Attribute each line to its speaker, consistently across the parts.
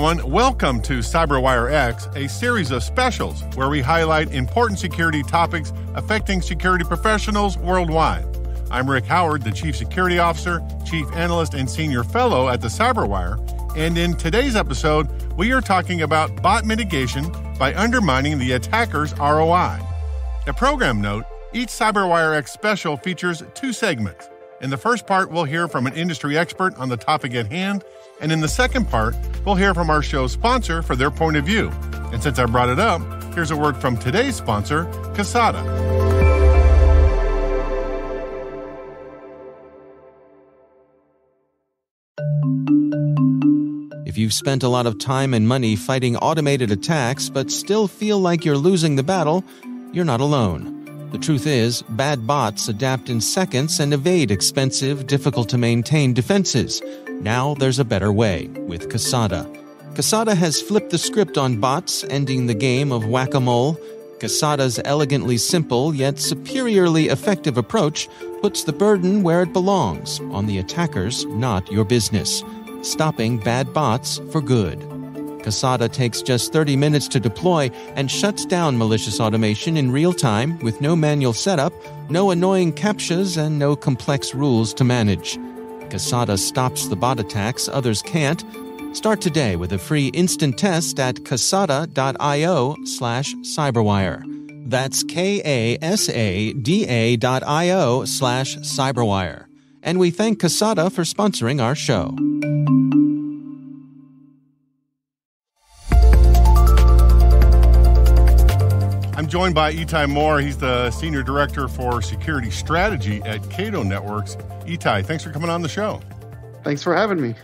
Speaker 1: everyone. Welcome to CyberWire-X, a series of specials where we highlight important security topics affecting security professionals worldwide. I'm Rick Howard, the Chief Security Officer, Chief Analyst, and Senior Fellow at the CyberWire. And in today's episode, we are talking about bot mitigation by undermining the attacker's ROI. A program note, each CyberWire-X special features two segments. In the first part, we'll hear from an industry expert on the topic at hand, and in the second part, we'll hear from our show's sponsor for their point of view. And since I brought it up, here's a word from today's sponsor, Casada.
Speaker 2: If you've spent a lot of time and money fighting automated attacks but still feel like you're losing the battle, you're not alone. The truth is, bad bots adapt in seconds and evade expensive, difficult-to-maintain defenses. Now there's a better way with Casada. Casada has flipped the script on bots, ending the game of whack-a-mole. Casada's elegantly simple yet superiorly effective approach puts the burden where it belongs, on the attackers, not your business. Stopping bad bots for good. Casada takes just 30 minutes to deploy and shuts down malicious automation in real time with no manual setup, no annoying CAPTCHAs, and no complex rules to manage. Casada stops the bot attacks others can't. Start today with a free instant test at casada.io/cyberwire. That's kasada.io/cyberwire. And we thank Casada for sponsoring our show.
Speaker 1: I'm joined by Itai Moore. He's the Senior Director for Security Strategy at Cato Networks. Itai, thanks for coming on the show.
Speaker 3: Thanks for having me.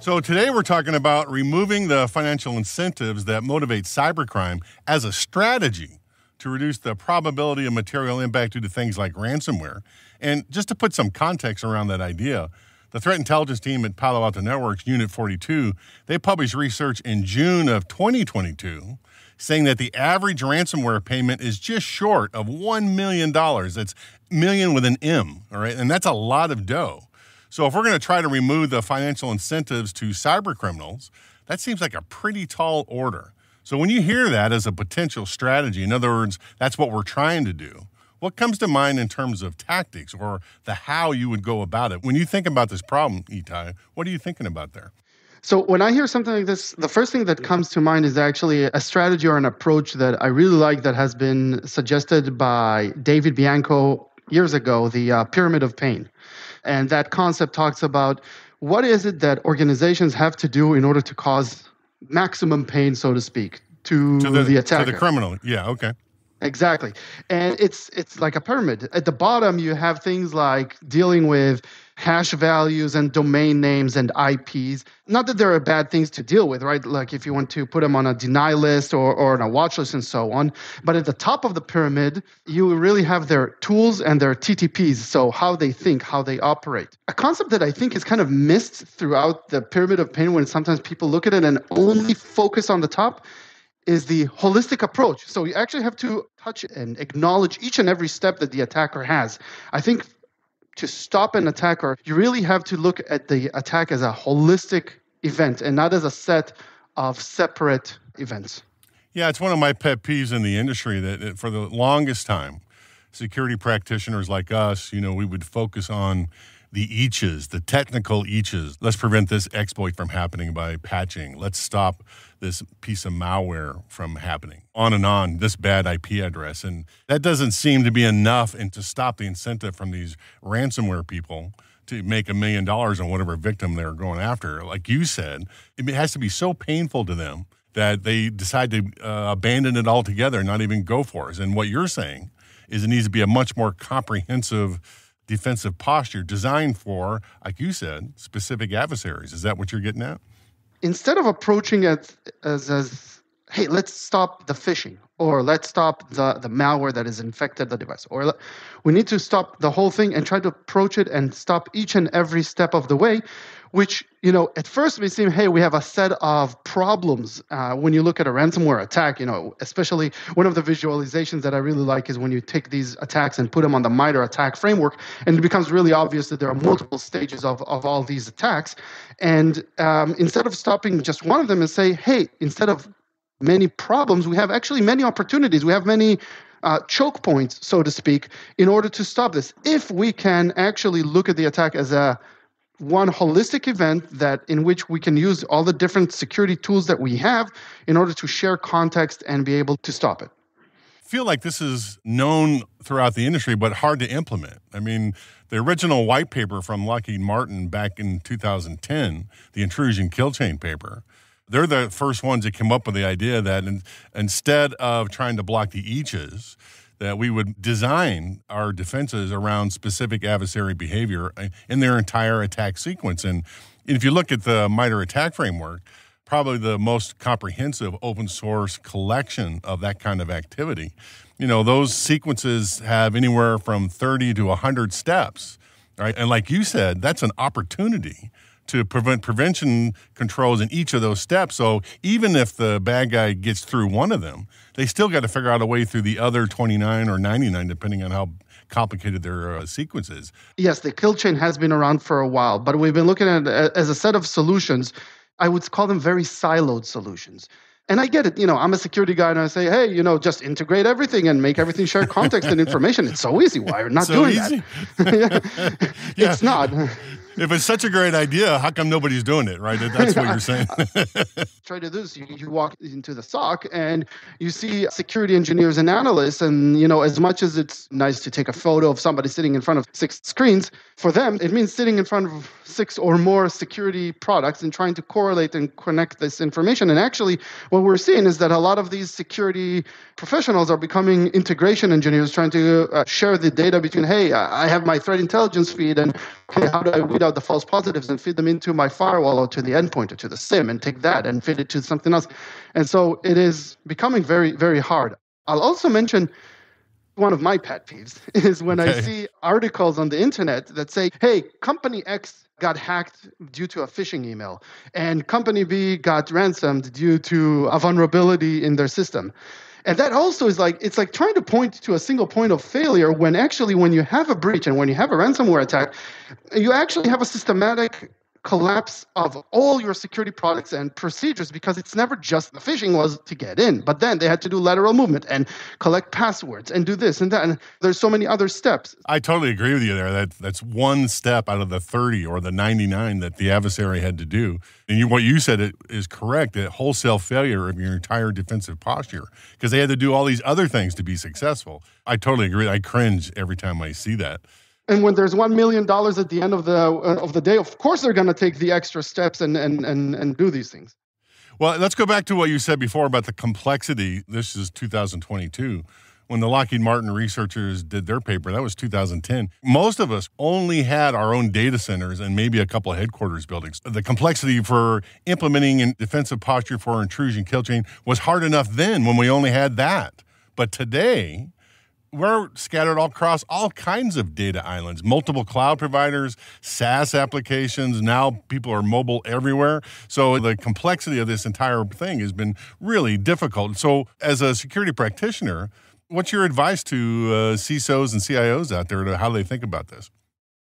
Speaker 1: So today we're talking about removing the financial incentives that motivate cybercrime as a strategy to reduce the probability of material impact due to things like ransomware. And just to put some context around that idea, the threat intelligence team at Palo Alto Networks, Unit 42, they published research in June of 2022 saying that the average ransomware payment is just short of $1 million. That's million with an M, all right? And that's a lot of dough. So if we're going to try to remove the financial incentives to cybercriminals, that seems like a pretty tall order. So when you hear that as a potential strategy, in other words, that's what we're trying to do, what comes to mind in terms of tactics or the how you would go about it? When you think about this problem, Itai, what are you thinking about there?
Speaker 3: So when I hear something like this, the first thing that comes to mind is actually a strategy or an approach that I really like that has been suggested by David Bianco years ago, the pyramid of pain. And that concept talks about what is it that organizations have to do in order to cause maximum pain, so to speak, to the attacker.
Speaker 1: To the criminal, yeah, okay.
Speaker 3: Exactly. And it's like a pyramid. At the bottom, you have things like dealing with hash values and domain names and IPs. Not that there are bad things to deal with, right? Like if you want to put them on a deny list or on a watch list and so on. But at the top of the pyramid, you really have their tools and their TTPs, so how they think, how they operate. A concept that I think is kind of missed throughout the pyramid of pain when sometimes people look at it and only focus on the top is the holistic approach. So you actually have to touch and acknowledge each and every step that the attacker has. I think to stop an attacker, you really have to look at the attack as a holistic event and not as a set of separate events.
Speaker 1: Yeah, it's one of my pet peeves in the industry that for the longest time, security practitioners like us, we would focus on the eaches, the technical eaches. Let's prevent this exploit from happening by patching. Let's stop this piece of malware from happening. On and on, this bad IP address. And that doesn't seem to be enough and to stop the incentive from these ransomware people to make $1 million on whatever victim they're going after. Like you said, it has to be so painful to them that they decide to abandon it altogether and not even go for it. And what you're saying is it needs to be a much more comprehensive defensive posture designed for, like you said, specific adversaries. Is that what you're getting at?
Speaker 3: Instead of approaching it as hey, let's stop the phishing, or let's stop the malware that has infected the device, or we need to stop the whole thing and try to approach it and stop each and every step of the way, which, at first may seem, hey, we have a set of problems. When you look at a ransomware attack, especially one of the visualizations that I really like is when you take these attacks and put them on the MITRE attack framework, and it becomes really obvious that there are multiple stages of all these attacks. And instead of stopping just one of them and say, hey, instead of many problems, we have actually many opportunities. We have many choke points, so to speak, in order to stop this. If we can actually look at the attack as one holistic event in which we can use all the different security tools that we have in order to share context and be able to stop it.
Speaker 1: I feel like this is known throughout the industry, but hard to implement. I mean, the original white paper from Lockheed Martin back in 2010, the intrusion kill chain paper, they're the first ones that came up with the idea that instead of trying to block the eaches, that we would design our defenses around specific adversary behavior in their entire attack sequence. And if you look at the MITRE attack framework, probably the most comprehensive open source collection of that kind of activity, those sequences have anywhere from 30 to 100 steps, right? And like you said, that's an opportunity to prevent prevention controls in each of those steps. So even if the bad guy gets through one of them, they still got to figure out a way through the other 29 or 99, depending on how complicated their sequence is.
Speaker 3: Yes, the kill chain has been around for a while, but we've been looking at it as a set of solutions. I would call them very siloed solutions. And I get it. I'm a security guy and I say, hey, just integrate everything and make everything share context and information. It's so easy. Why are we not doing that?
Speaker 1: Yeah.
Speaker 3: It's not.
Speaker 1: If it's such a great idea, how come nobody's doing it, right? That's what you're saying.
Speaker 3: Try to do this. You walk into the SOC and you see security engineers and analysts. And, as much as it's nice to take a photo of somebody sitting in front of 6 screens, for them, it means sitting in front of 6 or more security products and trying to correlate and connect this information. And actually, what we're seeing is that a lot of these security professionals are becoming integration engineers, trying to share the data between, hey, I have my threat intelligence feed, and okay, how do I weed out the false positives and feed them into my firewall or to the endpoint or to the SIM and take that and feed it to something else? And so it is becoming very, very hard. I'll also mention one of my pet peeves is when I see articles on the internet that say, hey, company X got hacked due to a phishing email, and company B got ransomed due to a vulnerability in their system. And that also is it's like trying to point to a single point of failure when actually when you have a breach and when you have a ransomware attack, you actually have a systematic collapse of all your security products and procedures, because it's never just the phishing was to get in, but then they had to do lateral movement and collect passwords and do this and that. And there's so many other steps.
Speaker 1: I totally agree with you there. That's one step out of the 30 or the 99 that the adversary had to do. And what you said is correct, that wholesale failure of your entire defensive posture, because they had to do all these other things to be successful. I totally agree. I cringe every time I see that.
Speaker 3: And when there's $1 million at the end of the day, of course they're going to take the extra steps and do these things.
Speaker 1: Well, let's go back to what you said before about the complexity. This is 2022. When the Lockheed Martin researchers did their paper, that was 2010. Most of us only had our own data centers and maybe a couple of headquarters buildings. The complexity for implementing a defensive posture for intrusion kill chain was hard enough then when we only had that. But today, we're scattered all across all kinds of data islands, multiple cloud providers, SaaS applications. Now people are mobile everywhere. So the complexity of this entire thing has been really difficult. So as a security practitioner, what's your advice to CISOs and CIOs out there to how they think about this?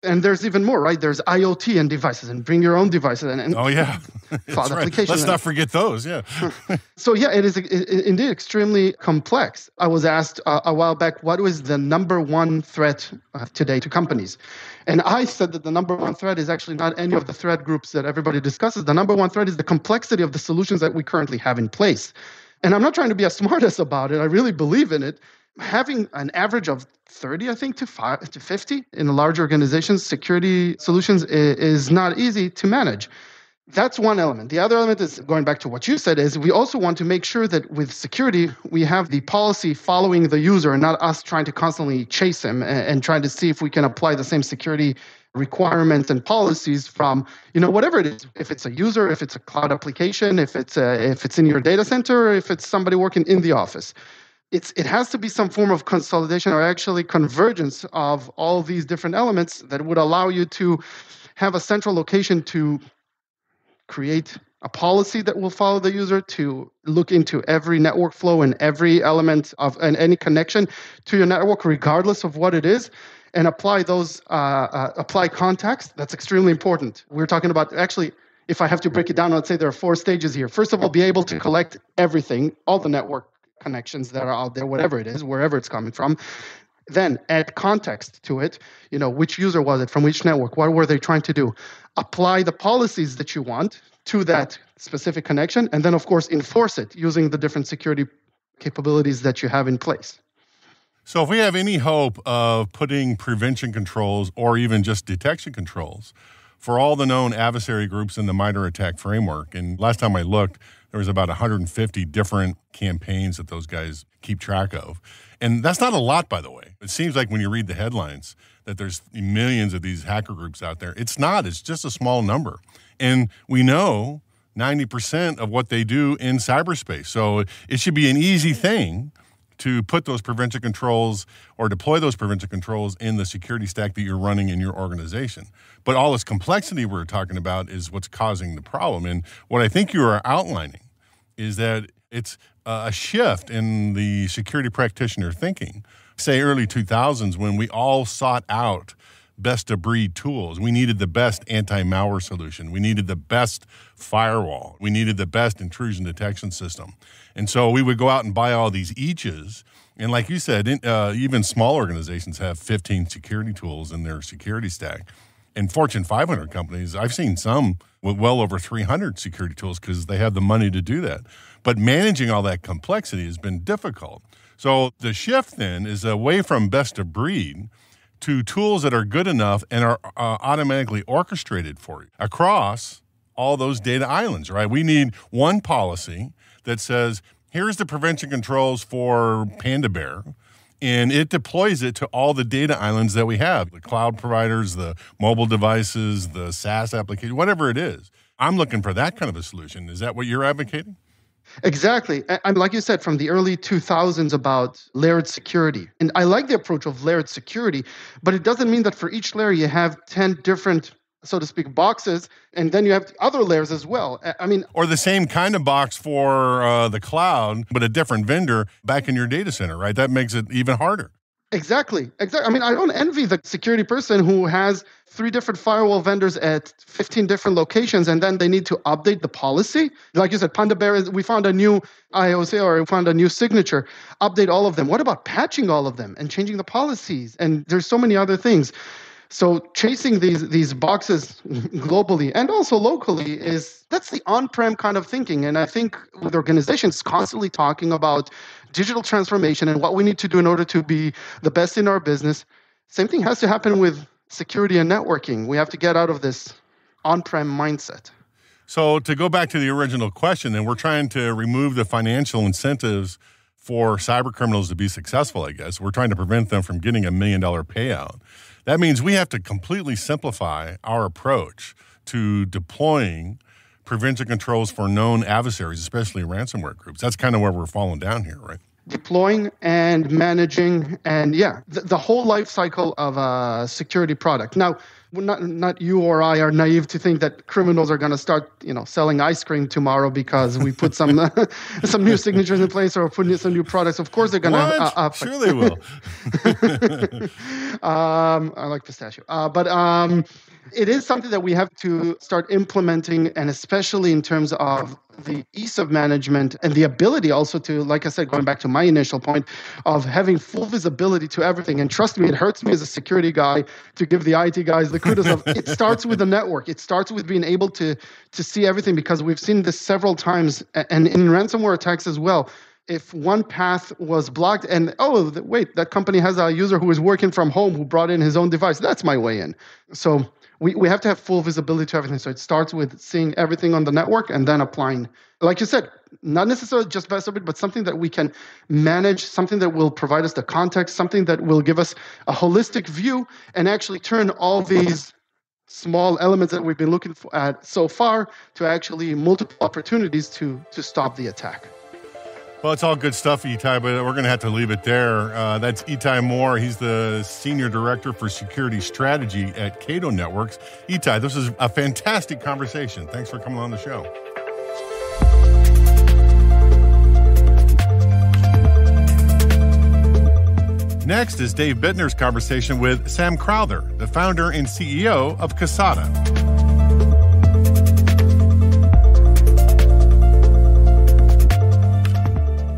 Speaker 3: And there's even more, right? There's IoT and devices, and bring your own devices. And
Speaker 1: oh, yeah.
Speaker 3: Cloud applications.
Speaker 1: Let's not forget those, yeah.
Speaker 3: So, yeah, it is indeed extremely complex. I was asked a while back, what was the number one threat today to companies? And I said that the number one threat is actually not any of the threat groups that everybody discusses. The number one threat is the complexity of the solutions that we currently have in place. And I'm not trying to be a smartass about it. I really believe in it. Having an average of 30, I think, to 50 in large organizations, security solutions is not easy to manage. That's one element. The other element is, going back to what you said, is we also want to make sure that with security, we have the policy following the user and not us trying to constantly chase him and trying to see if we can apply the same security requirements and policies from, whatever it is. If it's a user, if it's a cloud application, if it's in your data center, or if it's somebody working in the office. It has to be some form of consolidation or actually convergence of all these different elements that would allow you to have a central location to create a policy that will follow the user, to look into every network flow and every element of and any connection to your network, regardless of what it is, and apply those apply context. That's extremely important. We're talking about, actually, if I have to break it down, I'd say there are 4 stages here. First of all, be able to collect everything, all the network connections that are out there, whatever it is, wherever it's coming from. Then add context to it. Which user was it, from which network, what were they trying to do? Apply the policies that you want to that specific connection, and then, of course, enforce it using the different security capabilities that you have in place.
Speaker 1: So if we have any hope of putting prevention controls or even just detection controls for all the known adversary groups in the MITRE ATT&CK framework, and last time I looked, there was about 150 different campaigns that those guys keep track of. And that's not a lot, by the way. It seems like when you read the headlines that there's millions of these hacker groups out there. It's not. It's just a small number. And we know 90% of what they do in cyberspace. So it should be an easy thing to put those prevention controls or deploy those prevention controls in the security stack that you're running in your organization. But all this complexity we're talking about is what's causing the problem. And what I think you are outlining is that it's a shift in the security practitioner thinking. Say early 2000s, when we all sought out best-of-breed tools. We needed the best anti-malware solution. We needed the best firewall. We needed the best intrusion detection system. And so we would go out and buy all these eaches. And like you said, even small organizations have 15 security tools in their security stack. And Fortune 500 companies, I've seen some with well over 300 security tools because they have the money to do that. But managing all that complexity has been difficult. So the shift then is away from best-of-breed to tools that are good enough and are automatically orchestrated for you across all those data islands, right? We need one policy that says, here's the prevention controls for Panda Bear, and it deploys it to all the data islands that we have, the cloud providers, the mobile devices, the SaaS application, whatever it is. I'm looking for that kind of a solution. Is that what you're advocating?
Speaker 3: Exactly. And like you said, from the early 2000s about layered security. And I like the approach of layered security, but it doesn't mean that for each layer you have 10 different, so to speak, boxes, and then you have other layers as well.
Speaker 1: Or the same kind of box for the cloud, but a different vendor back in your data center, right? That makes it even harder.
Speaker 3: Exactly. I don't envy the security person who has 3 different firewall vendors at 15 different locations, and then they need to update the policy. Like you said, Panda Bear, we found a new IOC or we found a new signature, update all of them. What about patching all of them and changing the policies? And there's so many other things. So chasing these boxes globally and also locally that's the on-prem kind of thinking. And I think with organizations constantly talking about digital transformation and what we need to do in order to be the best in our business, same thing has to happen with security and networking. We have to get out of this on-prem mindset.
Speaker 1: So to go back to the original question, then we're trying to remove the financial incentives for cybercriminals to be successful, I guess. We're trying to prevent them from getting $1 million payout. That means we have to completely simplify our approach to deploying prevention controls for known adversaries, especially ransomware groups. That's kind of where we're falling down here, right?
Speaker 3: Deploying and managing and the whole life cycle of a security product. Now, not you or I are naive to think that criminals are going to start, selling ice cream tomorrow because we put some new signatures in place or put some new products. Of course, they're going to.
Speaker 1: Sure, they will.
Speaker 3: I like pistachio, but it is something that we have to start implementing, and especially in terms of the ease of management and the ability also to, like I said, going back to my initial point of having full visibility to everything. And trust me, it hurts me as a security guy to give the IT guys the kudos of it starts with the network. It starts with being able to see everything, because we've seen this several times and in ransomware attacks as well. If one path was blocked and, wait, that company has a user who is working from home who brought in his own device, that's my way in. So we have to have full visibility to everything. So it starts with seeing everything on the network and then applying, like you said, not necessarily just best of it, but something that we can manage, something that will provide us the context, something that will give us a holistic view and actually turn all these small elements that we've been looking at so far to actually multiple opportunities to stop the attack.
Speaker 1: Well, it's all good stuff, Itai, but we're going to have to leave it there. That's Itai Moore. He's the Senior Director for Security Strategy at Cato Networks. Itai, this is a fantastic conversation. Thanks for coming on the show. Next is Dave Bittner's conversation with Sam Crowther, the founder and CEO of Casada.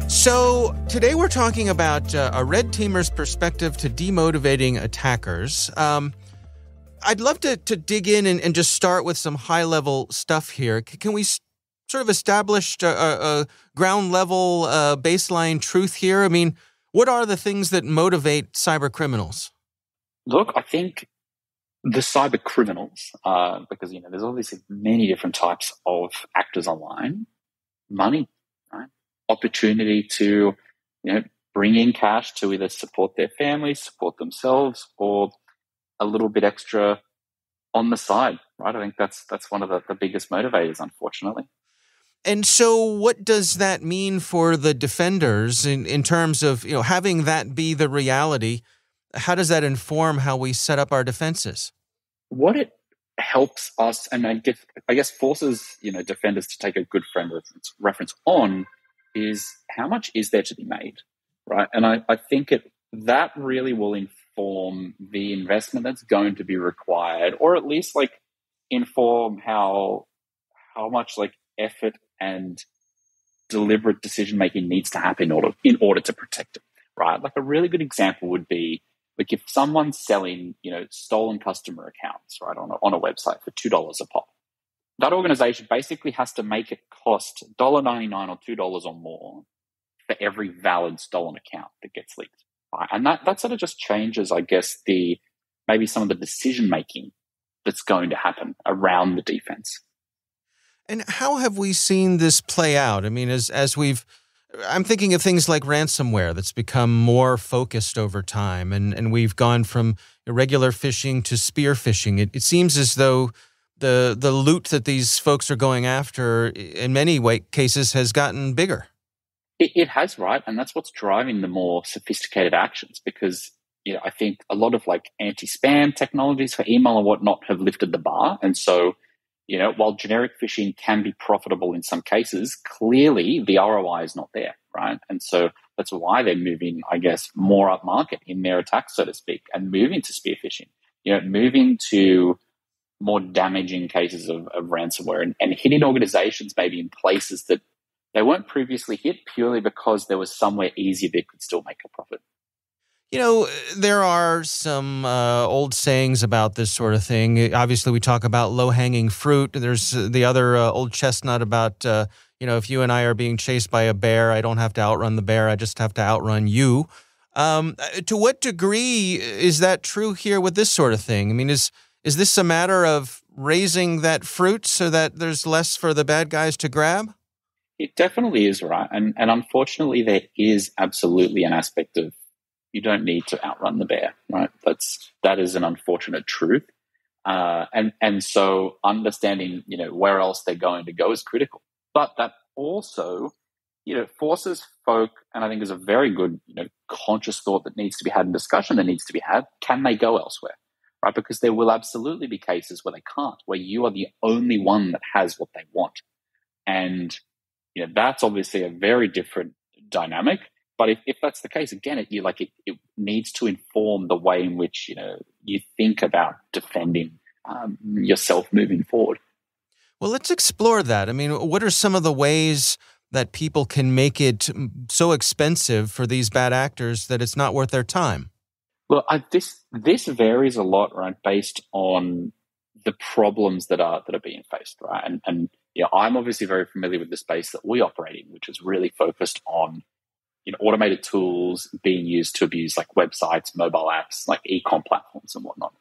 Speaker 2: So today we're talking about a red teamer's perspective to demotivating attackers. I'd love to dig in and just start with some high-level stuff here. Can we sort of establish a ground-level baseline truth here? I mean, what are the things that motivate cyber criminals?
Speaker 4: Look, I think the cyber criminals, because there's obviously many different types of actors online. Money, right? Opportunity to bring in cash to either support their families, support themselves, or a little bit extra on the side, right? I think that's one of the biggest motivators, unfortunately.
Speaker 2: And so what does that mean for the defenders in terms of having that be the reality? How does that inform how we set up our defenses?
Speaker 4: What it helps us, and I guess forces defenders to take a good friend reference on, is how much is there to be made, right? And I think that really will inform the investment that's going to be required, or at least inform how much effort and deliberate decision making needs to happen in order to protect it, right? A really good example would be if someone's selling stolen customer accounts, right, on a website for $2 a pop. That organization basically has to make it cost $1.99 or $2 or more for every valid stolen account that gets leaked. Right? And that sort of just changes, I guess, maybe some of the decision making that's going to happen around the defense.
Speaker 2: And how have we seen this play out? I mean, I'm thinking of things like ransomware that's become more focused over time, and we've gone from irregular phishing to spear phishing. It seems as though the loot that these folks are going after in many cases has gotten bigger.
Speaker 4: It has, right? And that's what's driving the more sophisticated actions, because I think a lot of anti-spam technologies for email and whatnot have lifted the bar. And so, while generic phishing can be profitable in some cases, clearly the ROI is not there, right? And so that's why they're moving, I guess, more up market in their attacks, so to speak, and moving to spear phishing, moving to more damaging cases of ransomware and hitting organizations maybe in places that they weren't previously hit purely because there was somewhere easier they could still make a profit.
Speaker 2: There are some old sayings about this sort of thing. Obviously, we talk about low-hanging fruit. There's the other old chestnut about, if you and I are being chased by a bear, I don't have to outrun the bear. I just have to outrun you. To what degree is that true here with this sort of thing? I mean, is this a matter of raising that fruit so that there's less for the bad guys to grab?
Speaker 4: It definitely is, right. And unfortunately, there is absolutely an aspect of you don't need to outrun the bear, right? That is an unfortunate truth. And so understanding, where else they're going to go is critical. But that also, forces folk, and I think is a very good, conscious thought that needs to be had in discussion that needs to be had. Can they go elsewhere? Right? Because there will absolutely be cases where they can't, where you are the only one that has what they want. And, that's obviously a very different dynamic. But if that's the case, again, it needs to inform the way in which, you think about defending yourself moving forward.
Speaker 2: Well, let's explore that. I mean, what are some of the ways that people can make it so expensive for these bad actors that it's not worth their time?
Speaker 4: Well, this varies a lot, right, based on the problems that are being faced, right? And I'm obviously very familiar with the space that we operate in, which is really focused on automated tools being used to abuse websites, mobile apps, e-com platforms and whatnot.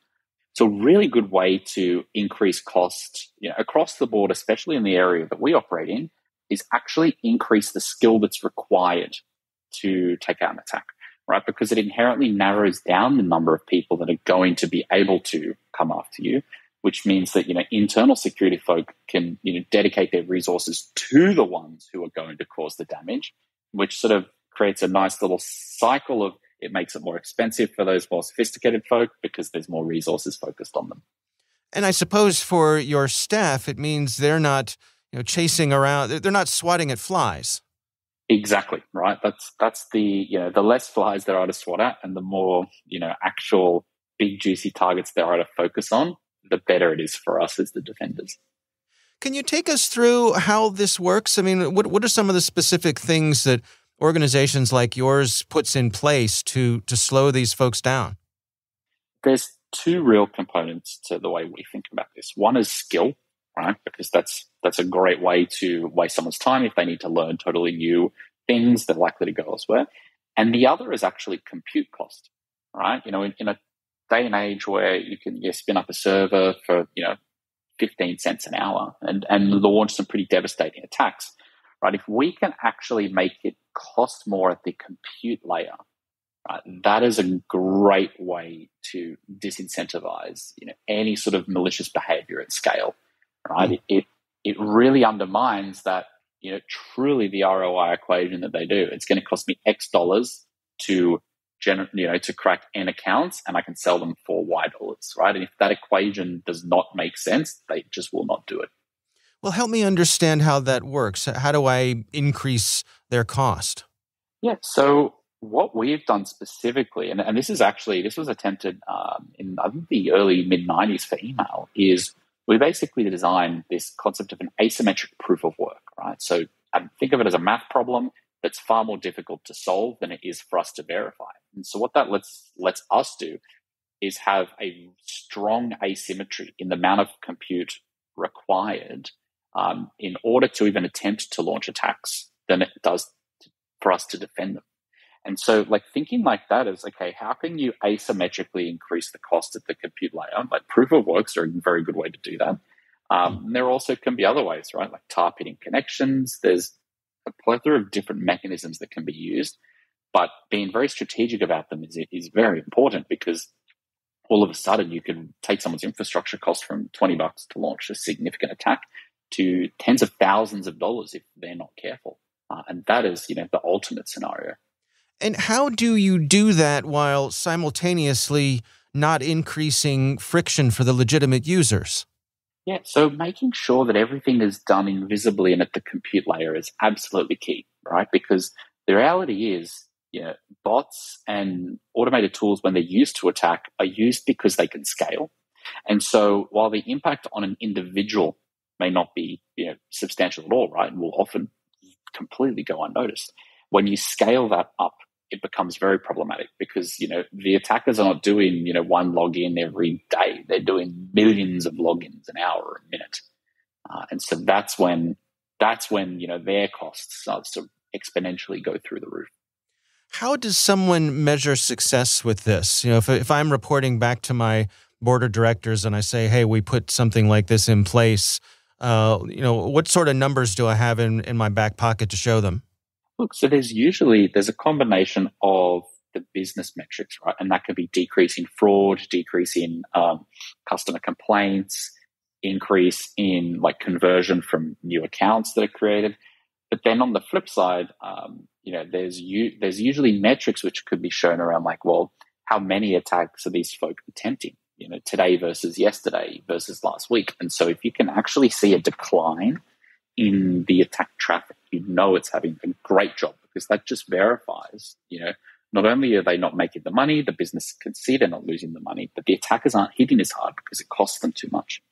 Speaker 4: So a really good way to increase cost across the board, especially in the area that we operate in, is actually increase the skill that's required to take out an attack, right? Because it inherently narrows down the number of people that are going to be able to come after you, which means that, internal security folk can, dedicate their resources to the ones who are going to cause the damage, which sort of creates a nice little cycle of it makes it more expensive for those more sophisticated folk because there's more resources focused on them.
Speaker 2: And I suppose for your staff, it means they're not chasing around, they're not swatting at flies.
Speaker 4: Exactly, right? That's the less flies there are to swat at and the more, actual big juicy targets there are to focus on, the better it is for us as the defenders.
Speaker 2: Can you take us through how this works? I mean, what are some of the specific things that organizations like yours puts in place to slow these folks down?
Speaker 4: There's two real components to the way we think about this. One is skill, right? Because that's a great way to waste someone's time if they need to learn totally new things. They're likely to go elsewhere. And the other is actually compute cost, right? In a day and age where you can spin up a server for 15 cents an hour and launch some pretty devastating attacks, right? If we can actually make it cost more at the compute layer, right, that is a great way to disincentivize any sort of malicious behavior at scale, right? It really undermines that truly the ROI equation that they do. It's going to cost me X dollars to to crack N accounts, and I can sell them for Y dollars, right? And if that equation does not make sense, they just will not do it.
Speaker 2: Well, help me understand how that works. How do I increase their cost?
Speaker 4: Yeah, so what we've done specifically, and this was attempted in I think the early mid-90s for email, is we basically designed this concept of an asymmetric proof of work, right? So think of it as a math problem that's far more difficult to solve than it is for us to verify. And so what that lets us do is have a strong asymmetry in the amount of compute required in order to even attempt to launch attacks than it does for us to defend them. And so thinking like that is, okay, how can you asymmetrically increase the cost of the compute layer? Like proof of works are a very good way to do that. There also can be other ways, right? Like targeting connections. There's a plethora of different mechanisms that can be used, but being very strategic about them is very important because all of a sudden you can take someone's infrastructure cost from $20 to launch a significant attack to tens of thousands of dollars if they're not careful. And that is, the ultimate scenario.
Speaker 2: And how do you do that while simultaneously not increasing friction for the legitimate users?
Speaker 4: Yeah, so making sure that everything is done invisibly and at the compute layer is absolutely key, right? Because the reality is, bots and automated tools, when they're used to attack, are used because they can scale. And so while the impact on an individual may not be, substantial at all, right, and will often completely go unnoticed, when you scale that up, it becomes very problematic because, the attackers are not doing, one login every day. They're doing millions of logins an hour or a minute. And so that's when their costs start to exponentially go through the roof.
Speaker 2: How does someone measure success with this? If I'm reporting back to my board of directors and I say, hey, we put something like this in place, what sort of numbers do I have in my back pocket to show them?
Speaker 4: Look, so there's a combination of the business metrics, right? And that could be decrease in fraud, decrease in customer complaints, increase in conversion from new accounts that are created. But then on the flip side, there's usually metrics which could be shown around how many attacks are these folk attempting? Today versus yesterday versus last week. And so if you can actually see a decline in the attack traffic, it's having a great job because that just verifies, not only are they not making the money, the business can see they're not losing the money, but the attackers aren't hitting as hard because it costs them too much.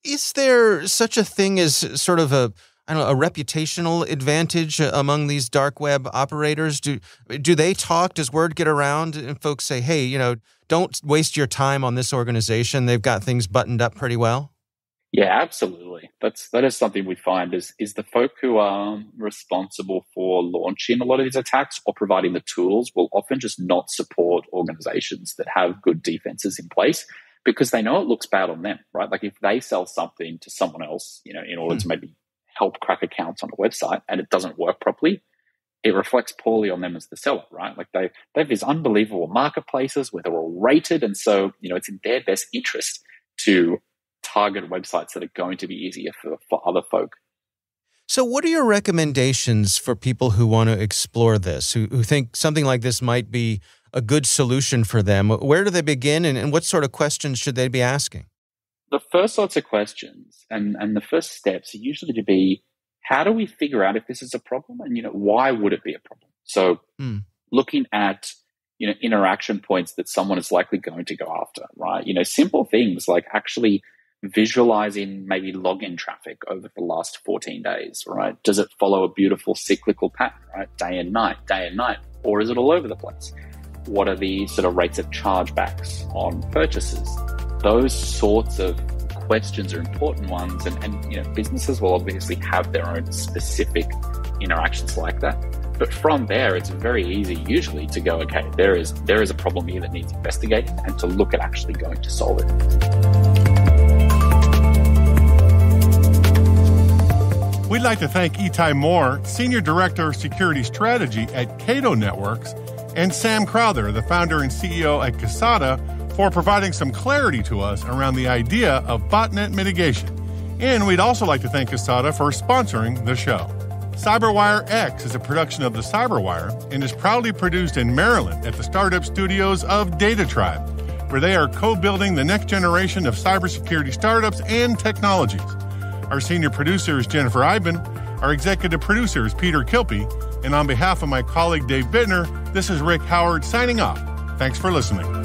Speaker 2: Is there such a thing as sort of a reputational advantage among these dark web operators? Do they talk? Does word get around and folks say, hey, don't waste your time on this organization. They've got things buttoned up pretty well?
Speaker 4: Yeah, absolutely. That is something we find is the folk who are responsible for launching a lot of these attacks or providing the tools will often just not support organizations that have good defenses in place because they know it looks bad on them, right? If they sell something to someone else, in order to maybe help crack accounts on a website and it doesn't work properly, it reflects poorly on them as the seller, right? They have these unbelievable marketplaces where they're all rated. And so, it's in their best interest to target websites that are going to be easier for other folk.
Speaker 2: So what are your recommendations for people who want to explore this, who think something like this might be a good solution for them? Where do they begin, and what sort of questions should they be asking?
Speaker 4: The first sorts of questions and the first steps are usually to be, how do we figure out if this is a problem, and why would it be a problem? So looking at interaction points that someone is likely going to go after, right? Simple things like actually visualizing maybe login traffic over the last 14 days, right? Does it follow a beautiful cyclical pattern, right? Day and night, or is it all over the place? What are the sort of rates of chargebacks on purchases? Those sorts of questions are important ones, and businesses will obviously have their own specific interactions like that. But from there, it's very easy usually to go, okay, there is a problem here that needs investigating, and to look at actually going to solve it.
Speaker 1: We'd like to thank Itai Moore, Senior Director of Security Strategy at Cato Networks, and Sam Crowther, the founder and CEO at Casada, for providing some clarity to us around the idea of botnet mitigation. And we'd also like to thank Casada for sponsoring the show. CyberWire-X is a production of the CyberWire and is proudly produced in Maryland at the startup studios of Data Tribe, where they are co-building the next generation of cybersecurity startups and technologies. Our senior producer is Jennifer Iben. Our executive producer is Peter Kilpie. And on behalf of my colleague Dave Bittner, this is Rick Howard signing off. Thanks for listening.